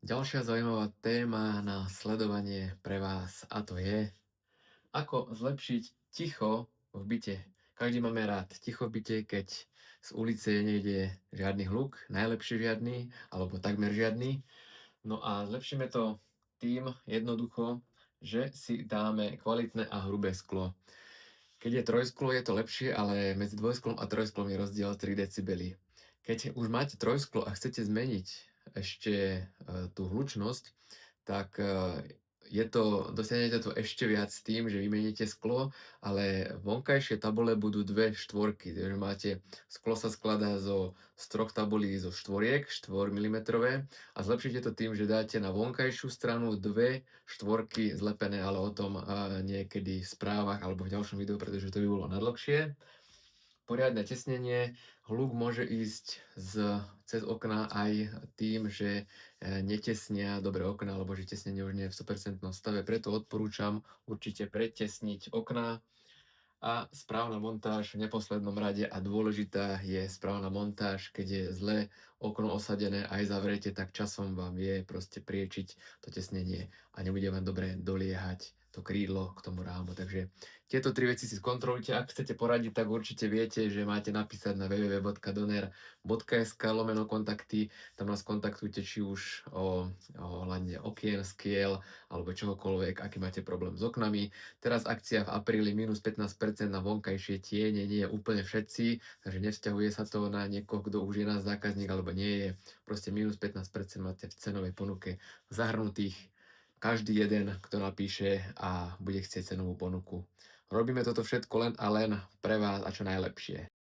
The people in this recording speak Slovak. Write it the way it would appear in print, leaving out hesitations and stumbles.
Ďalšia zaujímavá téma na sledovanie pre vás a to je, ako zlepšiť ticho v byte. Každý máme rád ticho v byte, keď z ulice nejde žiadny hluk, najlepšie žiadny, alebo takmer žiadny. No a zlepšíme to tým jednoducho, že si dáme kvalitné a hrubé sklo. Keď je trojsklo, je to lepšie, ale medzi dvojsklom a trojsklom je rozdiel 3 decibely. Keď už máte trojsklo a chcete zmeniť ešte tú hlučnosť, tak dosiahnete to ešte viac s tým, že vymeníte sklo, ale vonkajšie tabule budú dve štvorky. Takže sklo sa skladá z troch tabulí zo štvoriek, 4 mm a zlepšíte to tým, že dáte na vonkajšiu stranu dve štvorky zlepené, ale o tom niekedy v správach alebo v ďalšom videu, pretože to by bolo nadlhšie. Poriadne tesnenie. Hluk môže ísť cez okná aj tým, že netesnia dobre okná, alebo že tesnenie už nie je v 100% stave. Preto odporúčam určite pretesniť okná a správna montáž v neposlednom rade a dôležitá je správna montáž. Keď je zlé okno osadené aj zavriete, tak časom vám vie proste priečiť to tesnenie a nebude vám dobre doliehať to krídlo k tomu rámu. Takže tieto tri veci si skontrolujte. Ak chcete poradiť, tak určite viete, že máte napísať na www.doner.sk/kontakty. Tam nás kontaktujte či už ohľadne okien, skiel alebo čohokoľvek, aký máte problém s oknami. Teraz akcia v apríli minus 15% na vonkajšie tiene, nie je úplne všetci, takže nevzťahuje sa to na niekoho, kto už je náš zákazník alebo nie je. Proste minus 15% máte v cenovej ponuke zahrnutých každý jeden, kto napíše a bude chcieť cenovú ponuku. Robíme toto všetko len a len pre vás a čo najlepšie.